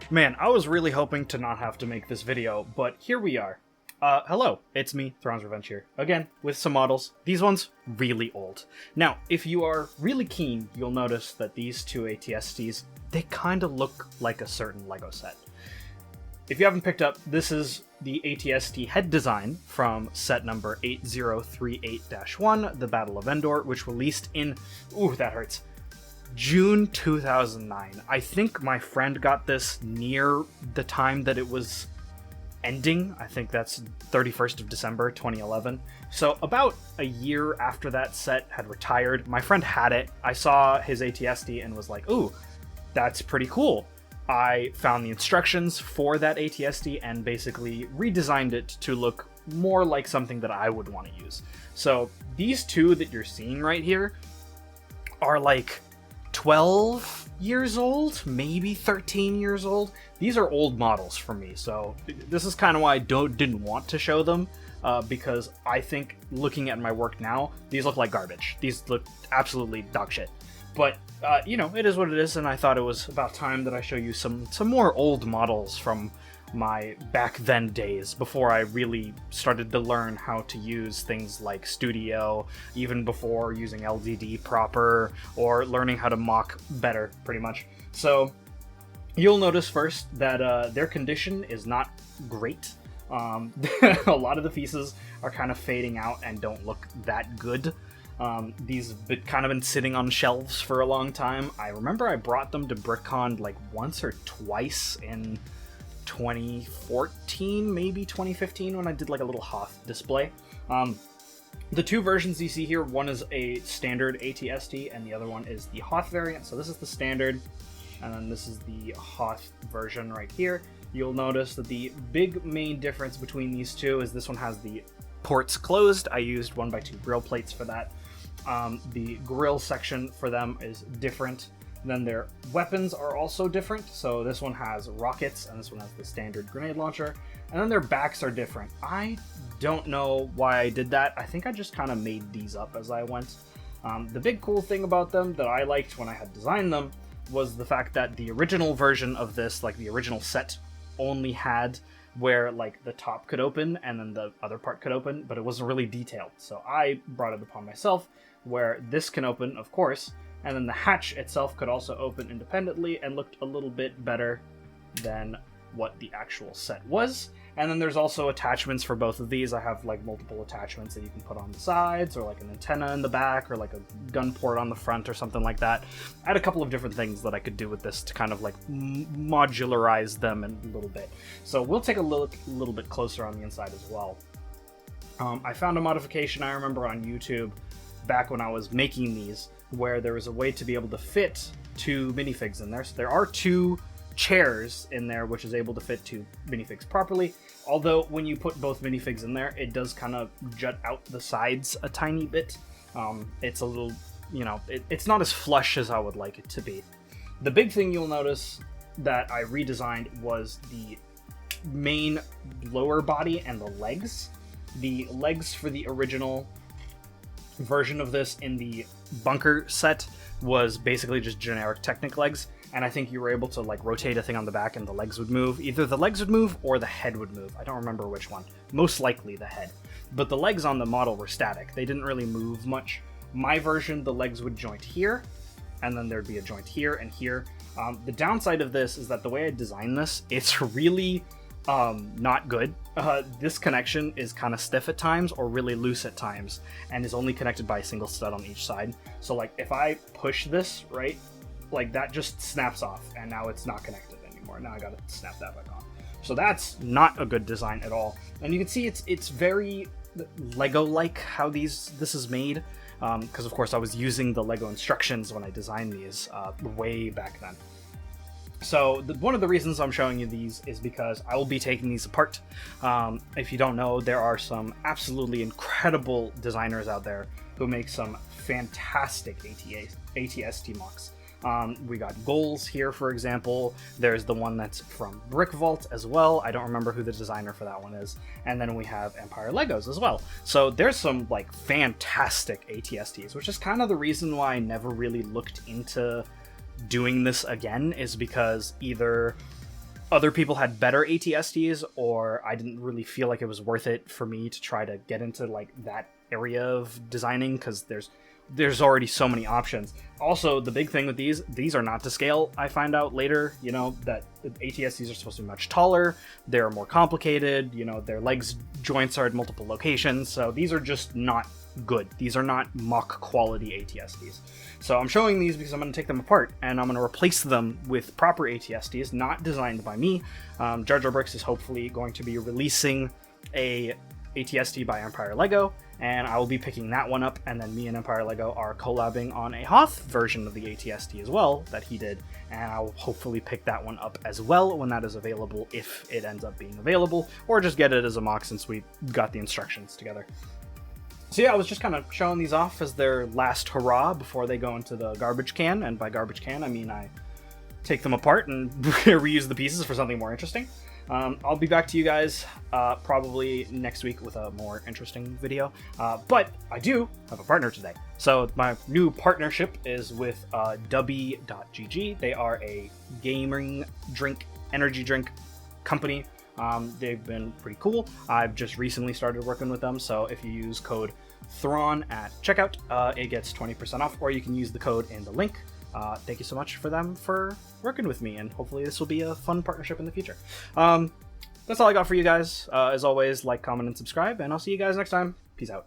Man, I was really hoping to not have to make this video, but here we are. Hello, it's me, Thrawn's Revenge here, again, with some models. These ones, really old. Now, if you are really keen, you'll notice that these two AT-STs, they kinda look like a certain LEGO set. If you haven't picked up, this is the AT-ST head design from set number 8038-1, the Battle of Endor, which released in, ooh, that hurts, June 2009. I think my friend got this near the time that it was ending. I think that's 31st of December 2011. So about a year after that set had retired, my friend had it. I saw his AT-ST and was like, ooh, that's pretty cool. I found the instructions for that AT-ST and basically redesigned it to look more like something that I would want to use. So these two that you're seeing right here are like 12 years old, maybe 13 years old. These are old models for me, so this is kind of why I didn't want to show them, because I think looking at my work now, these look like garbage. These look absolutely dog shit. But, you know, it is what it is, and I thought it was about time that I show you some more old models from my back then days, before I really started to learn how to use things like Studio, even before using LDD proper, or learning how to mock better, pretty much. So, you'll notice first that their condition is not great. A lot of the pieces are kind of fading out and don't look that good. These have kind of been sitting on shelves for a long time. I remember I brought them to BrickCon like once or twice in 2014, maybe 2015, when I did like a little Hoth display. The two versions you see here, one is a standard AT-ST and the other one is the Hoth variant. So this is the standard, and then this is the Hoth version right here. You'll notice that the big main difference between these two is this one has the ports closed. I used 1x2 grill plates for that. The grill section for them is different. Then their weapons are also different. So this one has rockets and this one has the standard grenade launcher. And then their backs are different. I don't know why I did that. I think I just kind of made these up as I went. The big cool thing about them that I liked when I had designed them was the fact that the original version of this, like the original set, only had where like the top could open and then the other part could open, but it wasn't really detailed. So I brought it upon myself where this can open, of course, and then the hatch itself could also open independently and looked a little bit better than what the actual set was. And then there's also attachments for both of these. I have like multiple attachments that you can put on the sides, or like an antenna in the back, or like a gun port on the front or something like that. I had a couple of different things that I could do with this to kind of like modularize them a little bit. So we'll take a little bit closer on the inside as well. I found a modification I remember on YouTube back when I was making these, where there was a way to be able to fit two minifigs in there. So there are two chairs in there, which is able to fit two minifigs properly. Although when you put both minifigs in there, it does kind of jut out the sides a tiny bit. It's a little, you know, it's not as flush as I would like it to be. The big thing you'll notice that I redesigned was the main lower body and the legs. The legs for the original version of this in the bunker set was basically just generic Technic legs, and I think you were able to like rotate a thing on the back and the legs would move. Either the legs would move or the head would move. I don't remember which one. Most likely the head. But the legs on the model were static. They didn't really move much. My version, the legs would joint here, and then there'd be a joint here and here. The downside of this is that the way I designed this, it's really not good. This connection is kind of stiff at times or really loose at times, and is only connected by a single stud on each side. So like if I push this, right, like that just snaps off and now it's not connected anymore. Now I gotta snap that back on. So that's not a good design at all. And you can see it's very Lego-like how this is made, because of course I was using the Lego instructions when I designed these way back then. So one of the reasons I'm showing you these is because I will be taking these apart. If you don't know, there are some absolutely incredible designers out there who make some fantastic AT-ST MOCs. We got Goals here, for example. There's the one that's from Brick Vault as well. I don't remember who the designer for that one is. And then we have Empire Legos as well. So there's some like fantastic AT-STs, which is kind of the reason why I never really looked into doing this again, is because either other people had better AT-STs, or I didn't really feel like it was worth it for me to try to get into like that area of designing, because there's already so many options. Also, the big thing with these are not to scale. I find out later, you know, that AT-STs are supposed to be much taller, they're more complicated, you know, their legs joints are at multiple locations, so these are just not good. These are not mock quality AT-STs. So I'm showing these because I'm going to take them apart and I'm going to replace them with proper AT-STs, not designed by me. Jar Jar Bricks is hopefully going to be releasing a AT-ST by Empire Lego, and I will be picking that one up, and then me and Empire Lego are collabing on a Hoth version of the AT-ST as well that he did, and I'll hopefully pick that one up as well when that is available, if it ends up being available, or just get it as a mock since we got the instructions together. So yeah, I was just kind of showing these off as their last hurrah before they go into the garbage can, and by garbage can I mean I take them apart and reuse the pieces for something more interesting. I'll be back to you guys probably next week with a more interesting video, but I do have a partner today. So my new partnership is with Dubby.gg. They are a gaming energy drink company. They've been pretty cool. I've just recently started working with them, so if you use code Thrawn at checkout, it gets 20% off, or you can use the code in the link. Thank you so much for them for working with me, and hopefully this will be a fun partnership in the future. That's all I got for you guys. As always, like, comment, and subscribe, and I'll see you guys next time. Peace out.